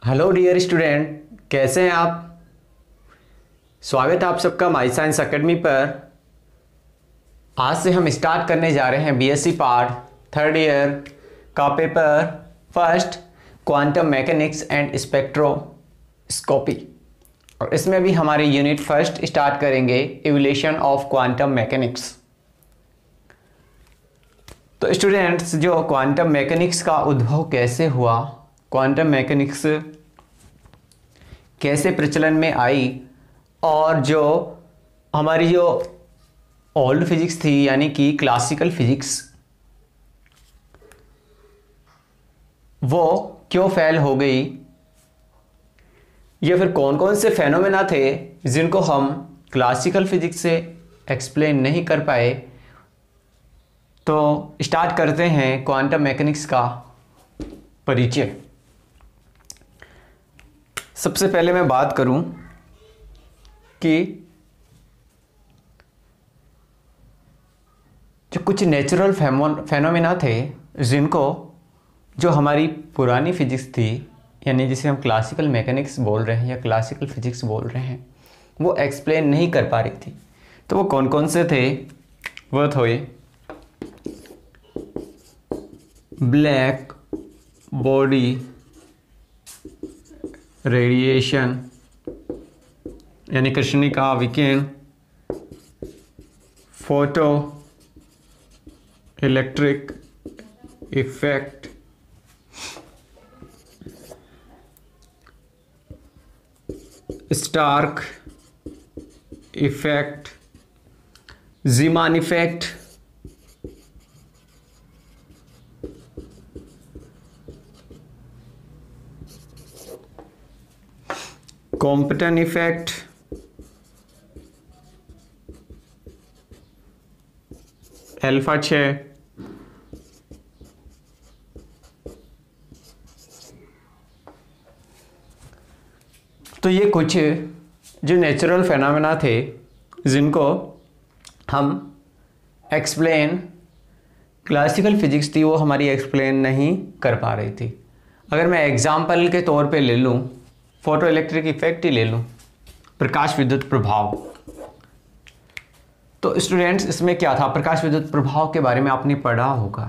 Hello dear student, कैसे हैं आप। स्वागत है आप सबका माई साइंस एकेडमी पर। आज से हम स्टार्ट करने जा रहे हैं बीएससी पार्ट थर्ड ईयर का paper first, quantum mechanics and spectroscopy. और इसमें भी हमारी यूनिट फर्स्ट स्टार्ट करेंगे, इवोल्यूशन ऑफ क्वांटम मैकेनिक्स। तो स्टूडेंट्स, जो क्वांटम मैकेनिक्स का उद्भव कैसे हुआ, क्वांटम मैकेनिक्स कैसे प्रचलन में आई, और जो हमारी जो ओल्ड फिजिक्स थी यानी कि क्लासिकल फिजिक्स, वो क्यों फेल हो गई, या फिर कौन कौन से फेनोमेना थे जिनको हम क्लासिकल फिजिक्स से एक्सप्लेन नहीं कर पाए। तो स्टार्ट करते हैं क्वांटम मैकेनिक्स का परिचय। सबसे पहले मैं बात करूं कि जो कुछ नेचुरल फेनोमेना थे जिनको जो हमारी पुरानी फिजिक्स थी, यानी जिसे हम क्लासिकल मैकेनिक्स बोल रहे हैं या क्लासिकल फिजिक्स बोल रहे हैं, वो एक्सप्लेन नहीं कर पा रही थी। तो वो कौन कौन से थे? वो थे ब्लैक बॉडी रेडिएशन यानी कृष्णिका विकिरण, photo electric effect, Stark effect, Zeeman effect, Compton effect, alpha 6, तो ये कुछ जो नेचुरल फेनोमेना थे जिनको हम एक्सप्लेन, क्लासिकल फिजिक्स थी वो हमारी एक्सप्लेन नहीं कर पा रही थी। अगर मैं एग्जाम्पल के तौर पे ले लूँ, फोटो इलेक्ट्रिक इफेक्ट ही ले लूँ, प्रकाश विद्युत प्रभाव। तो स्टूडेंट्स, इसमें क्या था? प्रकाश विद्युत प्रभाव के बारे में आपने पढ़ा होगा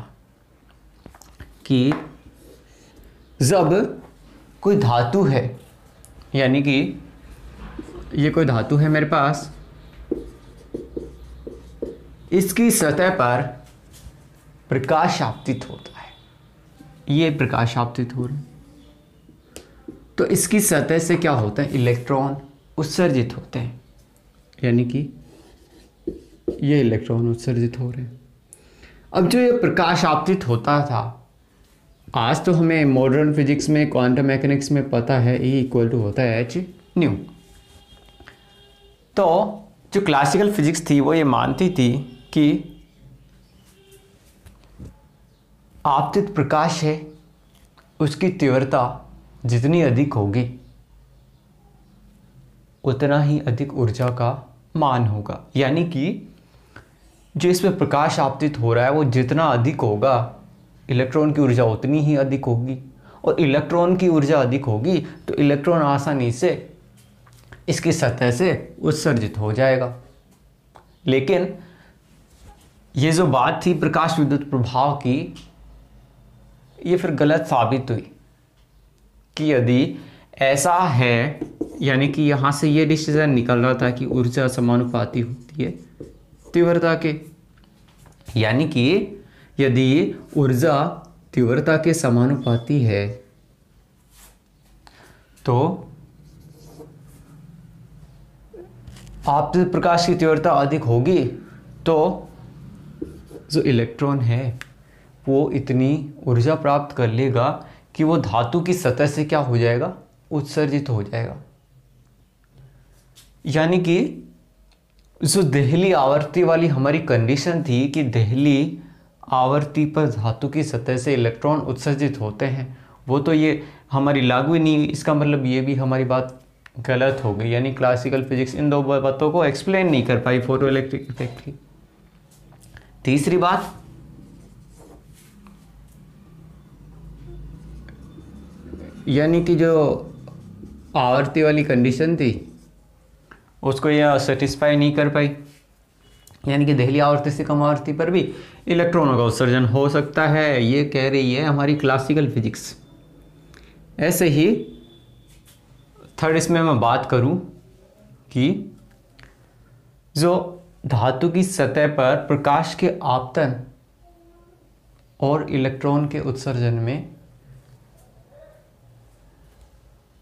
कि जब कोई धातु है, यानी कि ये कोई धातु है मेरे पास, इसकी सतह पर प्रकाश आपतित होता है, ये प्रकाश आपतित हो रहा है, तो इसकी सतह से क्या होता है? इलेक्ट्रॉन उत्सर्जित होते हैं, यानी कि ये इलेक्ट्रॉन उत्सर्जित हो रहे हैं। अब जो ये प्रकाश आपतित होता था, आज तो हमें मॉडर्न फिजिक्स में, क्वांटम मैकेनिक्स में पता है E इक्वल टू होता है h न्यू। तो जो क्लासिकल फिजिक्स थी वो ये मानती थी कि आपतित प्रकाश है, उसकी तीव्रता जितनी अधिक होगी उतना ही अधिक ऊर्जा का मान होगा, यानी कि जो इसमें प्रकाश आपतित हो रहा है वो जितना अधिक होगा, इलेक्ट्रॉन की ऊर्जा उतनी ही अधिक होगी, और इलेक्ट्रॉन की ऊर्जा अधिक होगी तो इलेक्ट्रॉन आसानी से इसकी सतह से उत्सर्जित हो जाएगा। लेकिन ये जो बात थी प्रकाश विद्युत प्रभाव की, ये फिर गलत साबित हुई कि यदि ऐसा है, यानी कि यहाँ से ये डिसीजन निकल रहा था कि ऊर्जा समानुपाती होती है तीव्रता के, यानी कि यदि ऊर्जा तीव्रता के समानुपाती है तो आपतित प्रकाश की तीव्रता अधिक होगी, तो जो इलेक्ट्रॉन है वो इतनी ऊर्जा प्राप्त कर लेगा कि वो धातु की सतह से क्या हो जाएगा? उत्सर्जित हो जाएगा। यानी कि जो देहली आवर्ती वाली हमारी कंडीशन थी कि देहली आवर्ती पर धातु की सतह से इलेक्ट्रॉन उत्सर्जित होते हैं, वो तो ये हमारी लागू ही नहीं। इसका मतलब ये भी हमारी बात गलत हो गई, यानी क्लासिकल फिजिक्स इन दो बातों को एक्सप्लेन नहीं कर पाई, फोटो इलेक्ट्रिक इफेक्ट की। तीसरी बात, यानी कि जो आवर्ती वाली कंडीशन थी उसको यह सेटिस्फाई नहीं कर पाई, यानी कि दहली आवर्ती से कम आवर्ती पर भी इलेक्ट्रॉनों का उत्सर्जन हो सकता है, ये कह रही है हमारी क्लासिकल फिजिक्स। ऐसे ही थर्ड इसमें मैं बात करूं कि जो धातु की सतह पर प्रकाश के आपतन और इलेक्ट्रॉन के उत्सर्जन में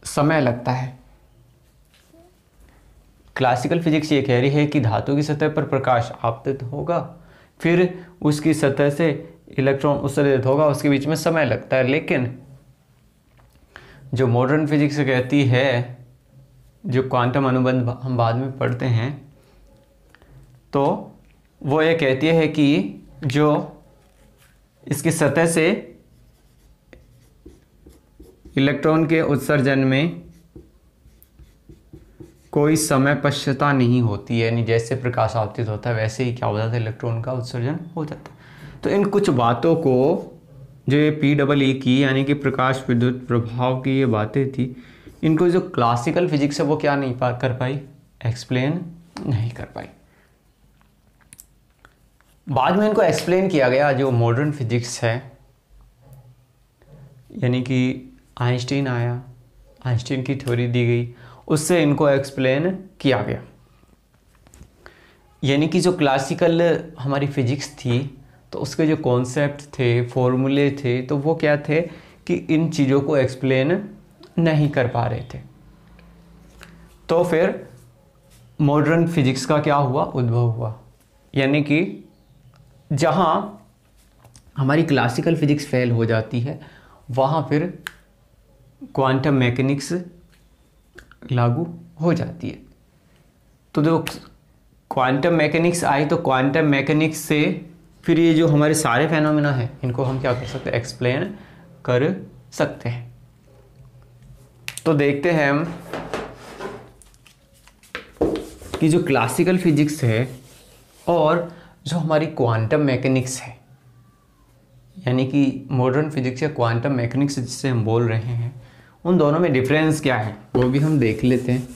समय लगता है। क्लासिकल फिजिक्स ये कह रही है कि धातु की सतह पर प्रकाश आपतित होगा, फिर उसकी सतह से इलेक्ट्रॉन उत्सर्जित होगा, उसके बीच में समय लगता है। लेकिन जो मॉडर्न फिजिक्स कहती है, जो क्वांटम अनुबंध हम बाद में पढ़ते हैं, तो वो ये कहती है कि जो इसकी सतह से इलेक्ट्रॉन के उत्सर्जन में कोई समय पश्चता नहीं होती है, यानी जैसे प्रकाश आपतित होता है वैसे ही क्या हो जाता है, इलेक्ट्रॉन का उत्सर्जन हो जाता है। तो इन कुछ बातों को जो ये PEE की यानी कि प्रकाश विद्युत प्रभाव की ये बातें थी, इनको जो क्लासिकल फिजिक्स है वो क्या नहीं कर पाई, एक्सप्लेन नहीं कर पाई। बाद में इनको एक्सप्लेन किया गया, जो मॉडर्न फिजिक्स है, यानी कि आइंस्टीन आया, आइंस्टीन की थ्योरी दी गई, उससे इनको एक्सप्लेन किया गया। यानी कि जो क्लासिकल हमारी फिजिक्स थी तो उसके जो कॉन्सेप्ट थे, फॉर्मूले थे, तो वो क्या थे कि इन चीज़ों को एक्सप्लेन नहीं कर पा रहे थे। तो फिर मॉडर्न फिजिक्स का क्या हुआ, उद्भव हुआ। यानी कि जहाँ हमारी क्लासिकल फिजिक्स फेल हो जाती है वहाँ फिर क्वांटम मैकेनिक्स लागू हो जाती है। तो जो क्वांटम मैकेनिक्स आई, तो क्वांटम मैकेनिक्स से फिर ये जो हमारे सारे फेनोमेना हैं इनको हम क्या कर सकते हैं, एक्सप्लेन कर सकते हैं। तो देखते हैं हम कि जो क्लासिकल फिजिक्स है और जो हमारी क्वांटम मैकेनिक्स है, यानी कि मॉडर्न फिजिक्स या क्वांटम मैकेनिक्स जिससे हम बोल रहे हैं, उन दोनों में डिफरेंस क्या है वो भी हम देख लेते हैं।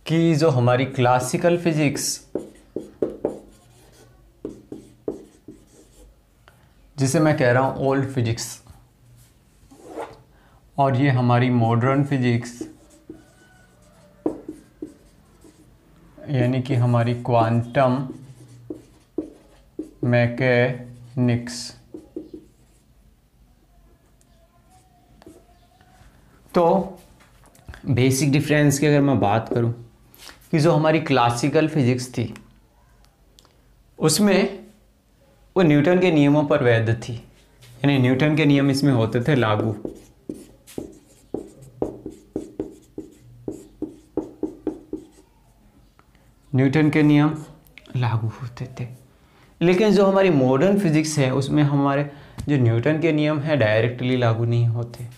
कि जो हमारी क्लासिकल फिजिक्स, जिसे मैं कह रहा हूँ ओल्ड फिजिक्स, और ये हमारी मॉडर्न फिजिक्स यानी कि हमारी क्वांटम मैकेनिक्स, तो बेसिक डिफरेंस की अगर मैं बात करूं कि जो हमारी क्लासिकल फिजिक्स थी उसमें वो न्यूटन के नियमों पर वैध थी, यानी न्यूटन के नियम इसमें होते थे लागू। न्यूटन के नियम लागू होते थे। लेकिन जो हमारी मॉडर्न फिजिक्स है उसमें हमारे जो न्यूटन के नियम है डायरेक्टली लागू नहीं होते।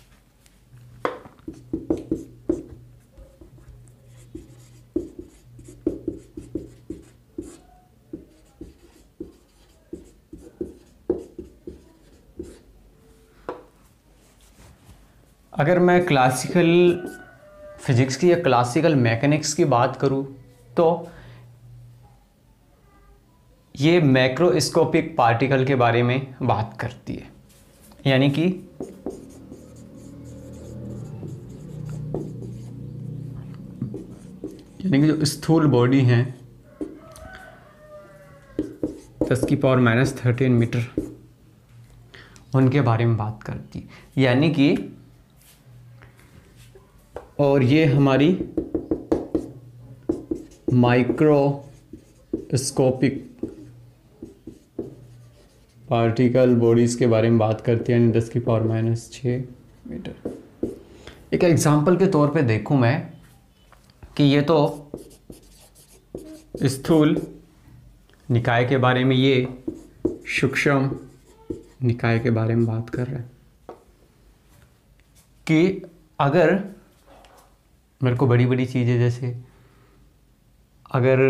अगर मैं क्लासिकल फिजिक्स की या क्लासिकल मैकेनिक्स की बात करूं तो ये मैक्रोस्कोपिक पार्टिकल के बारे में बात करती है, यानी कि जो स्थूल बॉडी हैं 10⁻13 मीटर, उनके बारे में बात करती है। यानी कि और ये हमारी माइक्रोस्कोपिक पार्टिकल बॉडीज़ के बारे में बात करती है, यानी 10⁻6 मीटर। एक एग्जांपल के तौर पे देखूं मैं कि ये तो स्थूल निकाय के बारे में, ये सूक्ष्म निकाय के बारे में बात कर रहे हैं। कि अगर मेरे को बड़ी बड़ी चीज़ें, जैसे अगर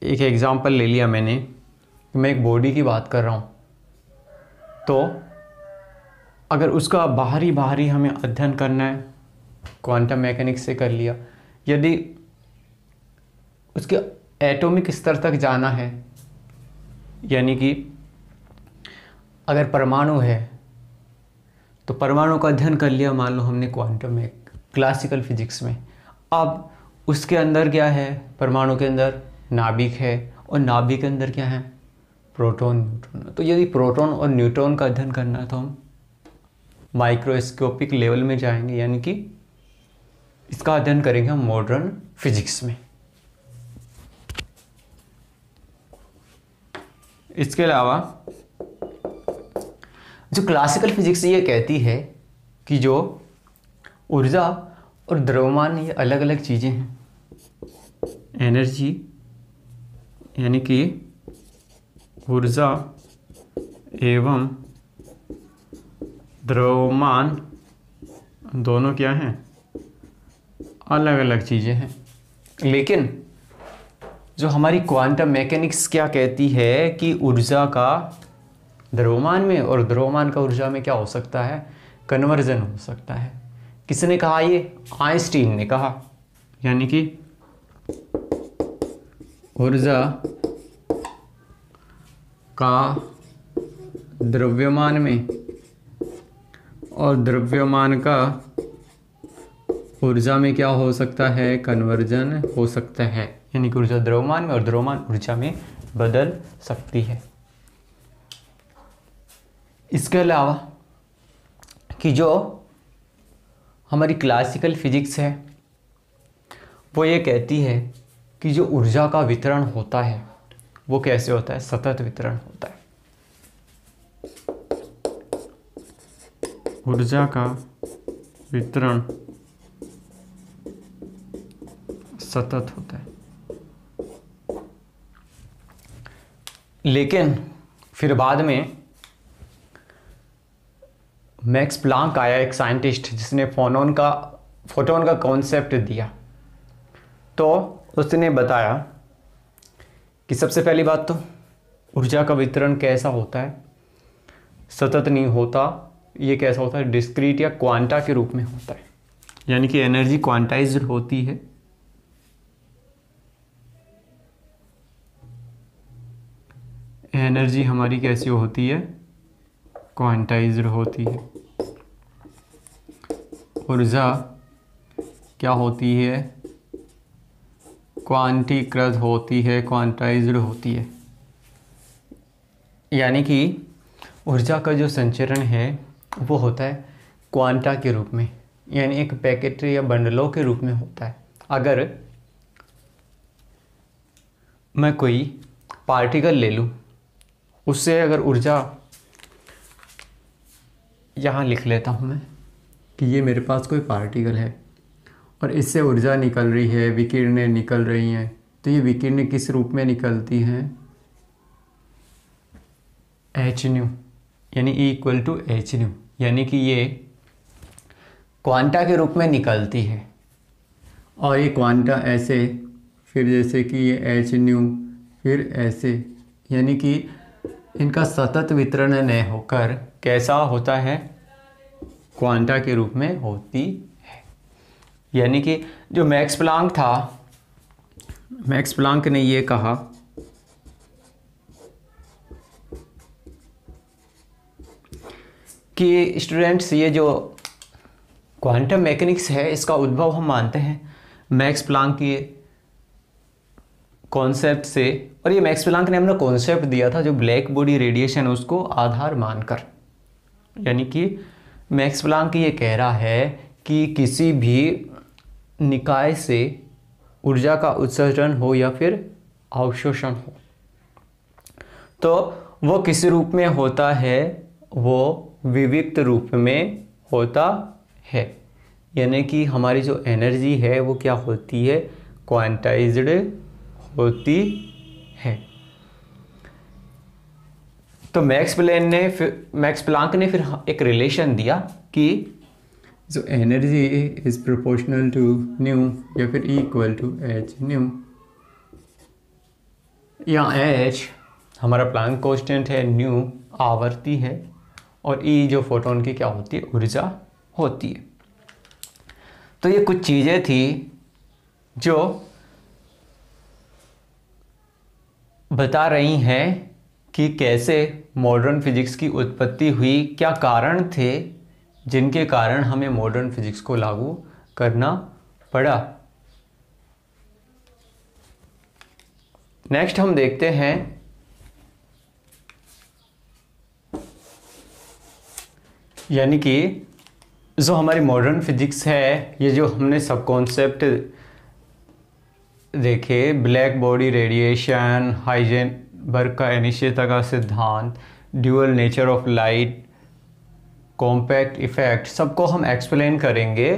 एक एग्ज़ाम्पल ले लिया मैंने कि मैं एक बॉडी की बात कर रहा हूँ, तो अगर उसका बाहरी हमें अध्ययन करना है, क्वांटम मैकेनिक्स से कर लिया। यदि उसके एटॉमिक स्तर तक जाना है, यानी कि अगर परमाणु है तो परमाणु का अध्ययन कर लिया, मान लो हमने क्वांटम में क्लासिकल फिजिक्स में। अब उसके अंदर क्या है, परमाणु के अंदर नाभिक है, और नाभिक के अंदर क्या है, प्रोटॉन न्यूट्रॉन। तो यदि प्रोटॉन और न्यूट्रॉन का अध्ययन करना है तो हम माइक्रोस्कोपिक लेवल में जाएंगे, यानी कि इसका अध्ययन करेंगे हम मॉडर्न फिजिक्स में। इसके अलावा जो क्लासिकल फिजिक्स ये कहती है कि जो ऊर्जा और द्रव्यमान ये अलग अलग चीज़ें हैं। एनर्जी यानी कि ऊर्जा एवं द्रव्यमान दोनों क्या हैं, अलग अलग चीज़ें हैं। लेकिन जो हमारी क्वांटम मैकेनिक्स क्या कहती है कि ऊर्जा का द्रव्यमान में और द्रव्यमान का ऊर्जा में क्या हो सकता है, कन्वर्जन हो सकता है। किसने कहा, ये आइंस्टीन ने कहा। यानी कि ऊर्जा का द्रव्यमान में और द्रव्यमान का ऊर्जा में क्या हो सकता है, कन्वर्जन हो सकता है। यानी कि ऊर्जा द्रव्यमान में और द्रव्यमान ऊर्जा में बदल सकती है। इसके अलावा कि जो हमारी क्लासिकल फिजिक्स है वो ये कहती है कि जो ऊर्जा का वितरण होता है वो कैसे होता है, सतत वितरण होता है। ऊर्जा का वितरण सतत होता है। लेकिन फिर बाद में मैक्स प्लांक आया, एक साइंटिस्ट, जिसने फोटोन का कॉन्सेप्ट दिया। तो उसने बताया कि सबसे पहली बात तो ऊर्जा का वितरण कैसा होता है, सतत नहीं होता। ये कैसा होता है, डिस्क्रीट या क्वांटा के रूप में होता है। यानी कि एनर्जी क्वांटाइज्ड होती है। एनर्जी हमारी कैसी होती है, क्वांटाइज्ड होती है। ऊर्जा क्या होती है, क्वांटीकृत होती है, क्वांटाइज्ड होती है। यानी कि ऊर्जा का जो संचरण है वो होता है क्वांटा के रूप में, यानी एक पैकेट या बंडलों के रूप में होता है। अगर मैं कोई पार्टिकल ले लूँ, उससे अगर ऊर्जा, यहाँ लिख लेता हूँ मैं कि ये मेरे पास कोई पार्टिकल है और इससे ऊर्जा निकल रही है, विकिरणें निकल रही हैं। तो ये विकिरणें किस रूप में निकलती हैं, एच न्यू, यानी E equal to h nu. यानी कि ये क्वांटा के रूप में निकलती है। और ये क्वांटा ऐसे, फिर जैसे कि ये एच न्यू, फिर ऐसे, यानी कि इनका सतत वितरण न होकर कैसा होता है, क्वांटा के रूप में होती है। यानी कि जो मैक्स प्लांक था, मैक्स प्लांक ने ये कहा कि स्टूडेंट्स, ये जो क्वांटम मैकेनिक्स है इसका उद्भव हम मानते हैं मैक्स प्लांक के कॉन्सेप्ट से। और ये मैक्स प्लांक ने अपना कॉन्सेप्ट दिया था जो ब्लैक बॉडी रेडिएशन, उसको आधार मानकर। यानी कि मैक्स प्लांक ये कह रहा है कि किसी भी निकाय से ऊर्जा का उत्सर्जन हो या फिर अवशोषण हो तो वो किस रूप में होता है, वो विविक्त रूप में होता है। यानी कि हमारी जो एनर्जी है वो क्या होती है, क्वांटाइज्ड होती है। तो मैक्स प्लांक ने फिर एक रिलेशन दिया कि जो energy is proportional to nu या फिर इक्वल टू एच न्यू। यहाँ एच हमारा प्लैंक कांस्टेंट है, न्यू आवर्ती है, और ई जो फोटोन की क्या होती है, ऊर्जा होती है। तो ये कुछ चीज़ें थी जो बता रही हैं कि कैसे मॉडर्न फिजिक्स की उत्पत्ति हुई, क्या कारण थे जिनके कारण हमें मॉडर्न फिजिक्स को लागू करना पड़ा। नेक्स्ट हम देखते हैं यानी कि जो हमारी मॉडर्न फिजिक्स है, ये जो हमने सब कॉन्सेप्ट देखे, ब्लैक बॉडी रेडिएशन, हाइजेनबर्ग का अनिश्चितता का सिद्धांत, dual nature of light, compact effect, सबको हम एक्सप्लेन करेंगे।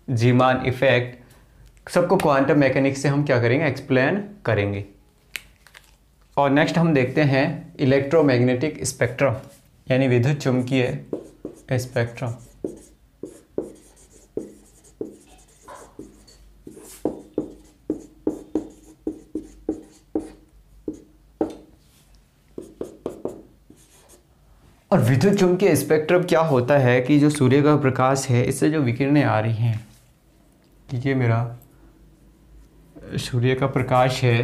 जीमान इफेक्ट, सबको क्वांटम मैकेनिक्स से हम क्या करेंगे, एक्सप्लेन करेंगे। और नेक्स्ट हम देखते हैं इलेक्ट्रोमैग्नेटिक स्पेक्ट्रम यानी विद्युत चुंबकीय स्पेक्ट्रम। और विद्युत चुंबकीय स्पेक्ट्रम क्या होता है कि जो सूर्य का प्रकाश है, इससे जो विकिरणें आ रही हैं, ये मेरा सूर्य का प्रकाश है,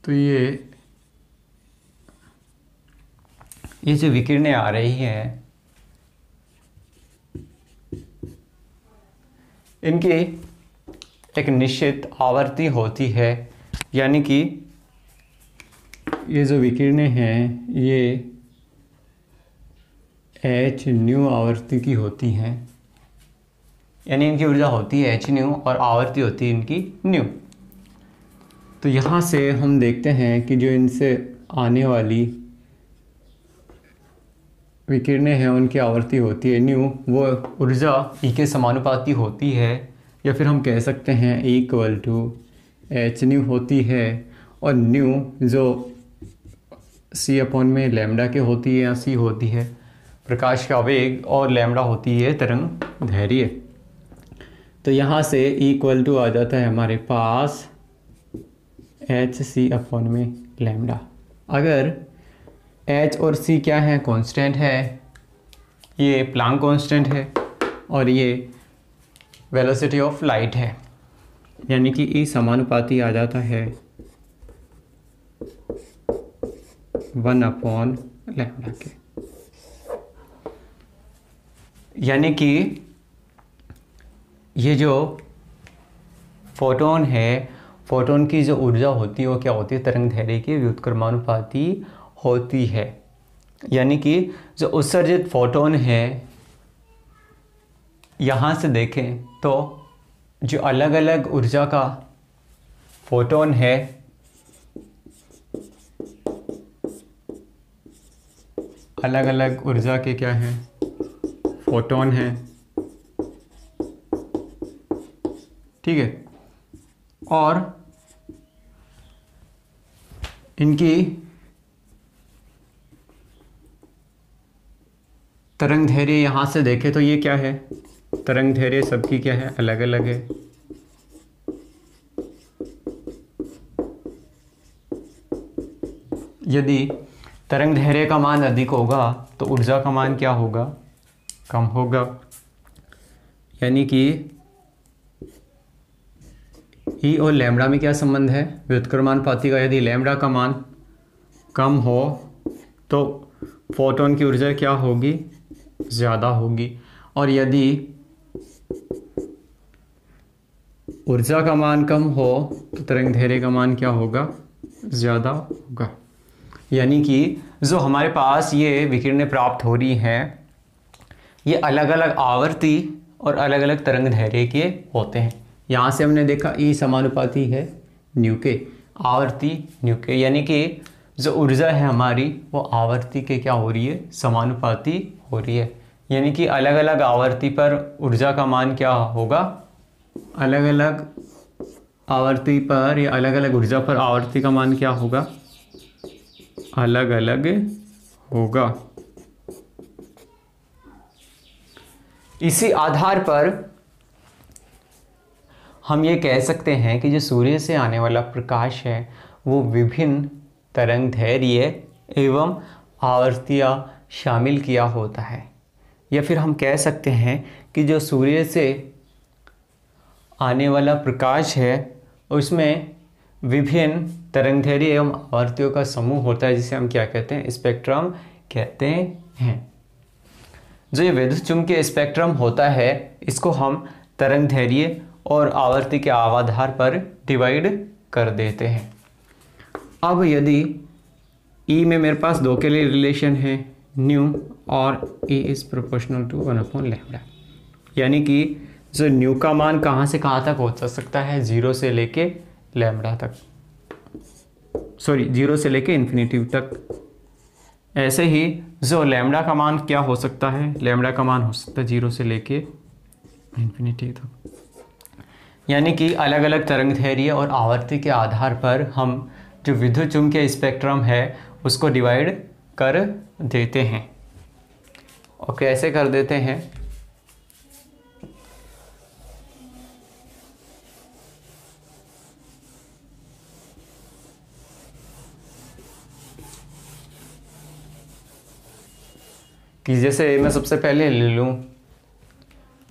तो ये जो विकिरणें आ रही हैं, इनकी एक निश्चित आवर्ती होती है, यानी कि ये जो विकिरणें हैं ये एच न्यू आवर्ती की होती हैं, यानी इनकी ऊर्जा होती है एच न्यू और आवर्ती होती है इनकी न्यू। तो यहाँ से हम देखते हैं कि जो इनसे आने वाली विकिरणें हैं उनकी आवर्ती होती है न्यू, वो ऊर्जा ई के समानुपाती होती है, या फिर हम कह सकते हैं इक्वल टू एच न्यू होती है। और न्यू जो सी अपॉन में लैम्डा के होती है या सी होती है प्रकाश का वेग, और लैम्डा होती है तरंग धैर्य। तो यहाँ से इक्वल टू आ जाता है हमारे पास एच सी अपॉन में लैम्डा। अगर एच और सी क्या है, कांस्टेंट है, ये प्लैंक कांस्टेंट है और ये वेलोसिटी ऑफ लाइट है, यानी कि ई समानुपाती आ जाता है 1 अपॉन लैम्डा के। यानी कि ये जो फोटोन है, फोटोन की जो ऊर्जा होती है वो क्या होती है, तरंग दैर्घ्य के व्युत्क्रमानुपाती होती है। यानी कि जो उत्सर्जित फोटोन है, यहाँ से देखें तो जो अलग अलग ऊर्जा का फोटोन है, अलग अलग ऊर्जा के क्या हैं, फोटोन हैं, ठीक है। और इनकी तरंग दैर्घ्य यहाँ से देखें तो ये क्या है, तरंग दैर्घ्य सबकी क्या है, अलग अलग है। यदि तरंग दैर्घ्य का मान अधिक होगा तो ऊर्जा का मान क्या होगा, कम होगा। यानी कि ई और लैम्डा में क्या संबंध है, व्युत्क्रमानुपाती का। यदि लैम्डा का मान कम हो तो फोटोन की ऊर्जा क्या होगी, ज़्यादा होगी। और यदि ऊर्जा का मान कम हो तो तरंग दैर्घ्य का मान क्या होगा, ज़्यादा होगा। यानी कि जो हमारे पास ये विकिरणें प्राप्त हो रही हैं, ये अलग अलग आवर्ती और अलग अलग तरंग दैर्घ्य के होते हैं। यहाँ से हमने देखा ई समानुपाती है न्यू के, आवर्ती न्यू के, यानी कि जो ऊर्जा है हमारी वो आवर्ती के क्या हो रही है, समानुपाती हो रही है। यानी कि अलग अलग आवर्ती पर ऊर्जा का मान क्या होगा, अलग अलग आवर्ती पर या अलग अलग ऊर्जा पर आवर्ती का मान क्या होगा, अलग अलग होगा। इसी आधार पर हम ये कह सकते हैं कि जो सूर्य से आने वाला प्रकाश है वो विभिन्न तरंगदैर्घ्य एवं आवर्तियाँ शामिल किया होता है। या फिर हम कह सकते हैं कि जो सूर्य से आने वाला प्रकाश है उसमें विभिन्न तरंगदैर्घ्य एवं आवर्तियों का समूह होता है, जिसे हम क्या कहते हैं, स्पेक्ट्रम कहते हैं। जो ये विद्युत चुम्बकीय स्पेक्ट्रम होता है इसको हम तरंगदैर्घ्य और आवर्ती के आधार पर डिवाइड कर देते हैं। अब यदि E में मेरे पास दो के लिए रिलेशन है, न्यू और E इज प्रोपोर्शनल टू 1/λ, यानी कि जो न्यू का मान कहाँ से कहाँ तक हो सकता है, 0 से लेके लैम्बडा तक, सॉरी 0 से लेके इन्फिनिटी तक। ऐसे ही जो लैम्बडा का मान क्या हो सकता है, लैम्बडा का मान हो सकता है 0 से लेके इन्फिनिटी तक। यानी कि अलग अलग तरंगदैर्घ्य और आवर्ती के आधार पर हम जो विद्युत चुम्बकीय स्पेक्ट्रम है उसको डिवाइड कर देते हैं। और कैसे कर देते हैं, कि जैसे मैं सबसे पहले ले लूं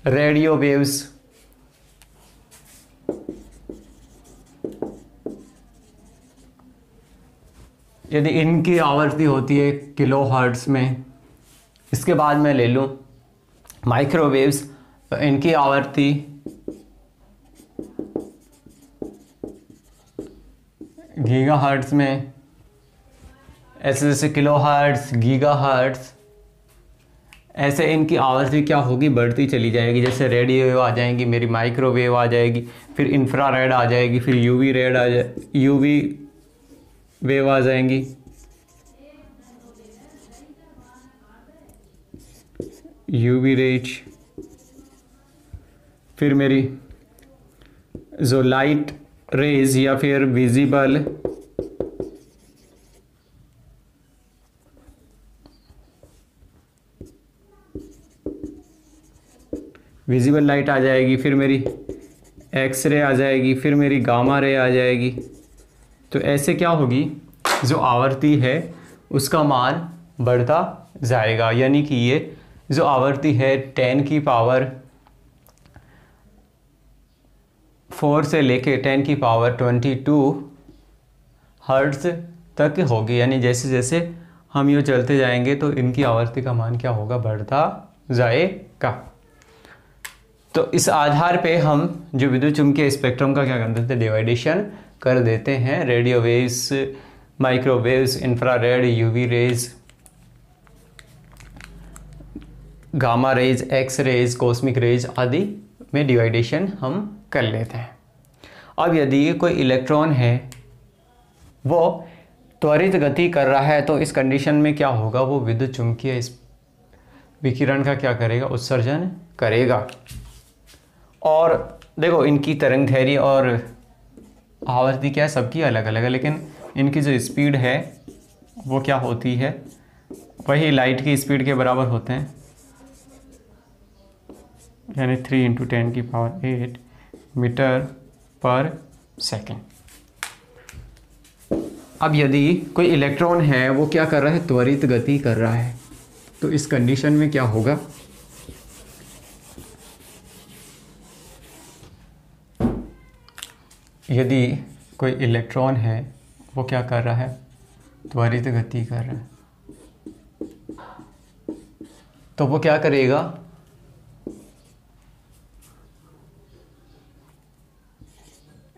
रेडियो वेव्स। यदि इनकी आवृत्ति होती है किलो हर्ट्ज में, इसके बाद मैं ले लूं माइक्रोवेव्स, तो इनकी आवृत्ति गीगा हर्ट्ज में, ऐसे जैसे किलो हर्ट्ज, गीगा हर्ट्ज, ऐसे इनकी आवृत्ति क्या होगी, बढ़ती चली जाएगी। जैसे रेडियो वेव आ जाएंगी, मेरी माइक्रोवेव आ जाएगी, फिर इंफ्रारेड आ जाएगी, फिर यूवी रेड आ जाए, यूवी वेव आ जाएंगी, यूवी रेज, फिर मेरी जो लाइट रेज या फिर विजिबल लाइट आ जाएगी, फिर मेरी एक्सरे आ जाएगी, फिर मेरी गामा रे आ जाएगी। तो ऐसे क्या होगी, जो आवृत्ति है उसका मान बढ़ता जाएगा। यानी कि ये जो आवृत्ति है 10 की पावर 4 से लेके 10 की पावर 22 हर्ट्ज तक होगी। यानी जैसे जैसे हम यूँ चलते जाएंगे तो इनकी आवृत्ति का मान क्या होगा, बढ़ता जाएगा। तो इस आधार पे हम जो विद्युत चुम्बकीय स्पेक्ट्रम का क्या कर देते हैं, डिवाइडेशन कर देते हैं। Radio waves, microwaves, infrared, UV rays, gamma rays, X rays, cosmic rays आदि में डिवाइडेशन हम कर लेते हैं। अब यदि कोई इलेक्ट्रॉन है वो त्वरित गति कर रहा है तो इस कंडीशन में क्या होगा, वो विद्युत चुम्बकीय विकिरण का क्या करेगा, उत्सर्जन करेगा। और देखो इनकी तरंगदैर्घ्य और आवृत्ति क्या है, सबकी अलग अलग है, लेकिन इनकी जो स्पीड है वो क्या होती है, वही लाइट की स्पीड के बराबर होते हैं, यानी 3 × 10 की पावर 8 मीटर पर सेकेंड। अब यदि कोई इलेक्ट्रॉन है वो क्या कर रहा है, त्वरित गति कर रहा है, तो इस कंडीशन में क्या होगा, यदि कोई इलेक्ट्रॉन है वो क्या कर रहा है, त्वरित गति कर रहा है, तो वो क्या करेगा,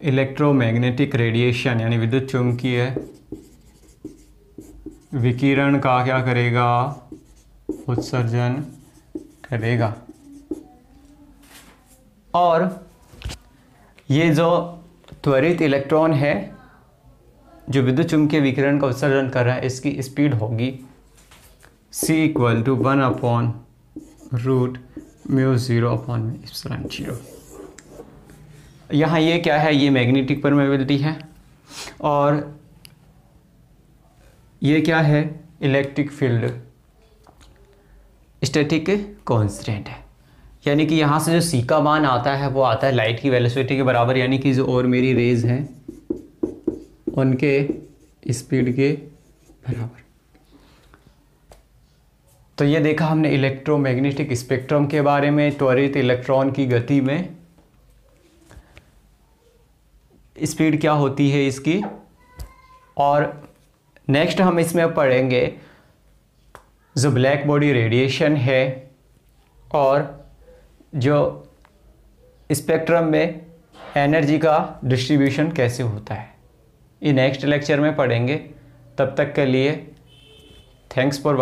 इलेक्ट्रोमैग्नेटिक रेडिएशन यानी विद्युत चुम्बकीय विकिरण का क्या करेगा, उत्सर्जन करेगा। और ये जो त्वरित इलेक्ट्रॉन है जो विद्युत चुम्बकीय विकिरण का उत्सर्जन कर रहा है, इसकी स्पीड होगी c = 1/√μ0/ε0। यहाँ ये क्या है, ये मैग्नेटिक परमेबिलिटी है, और ये क्या है, इलेक्ट्रिक फील्ड स्टैटिक कांस्टेंट है, यानी कि यहाँ से जो सी का मान आता है वो आता है लाइट की वेलोसिटी के बराबर, यानी कि जो और मेरी रेज हैं उनके स्पीड के बराबर। तो ये देखा हमने इलेक्ट्रोमैग्नेटिक स्पेक्ट्रम के बारे में, त्वरित इलेक्ट्रॉन की गति में स्पीड क्या होती है इसकी। और नेक्स्ट हम इसमें पढ़ेंगे जो ब्लैक बॉडी रेडिएशन है और जो स्पेक्ट्रम में एनर्जी का डिस्ट्रीब्यूशन कैसे होता है, ये नेक्स्ट लेक्चर में पढ़ेंगे। तब तक के लिए थैंक्स फॉर वॉचिंग।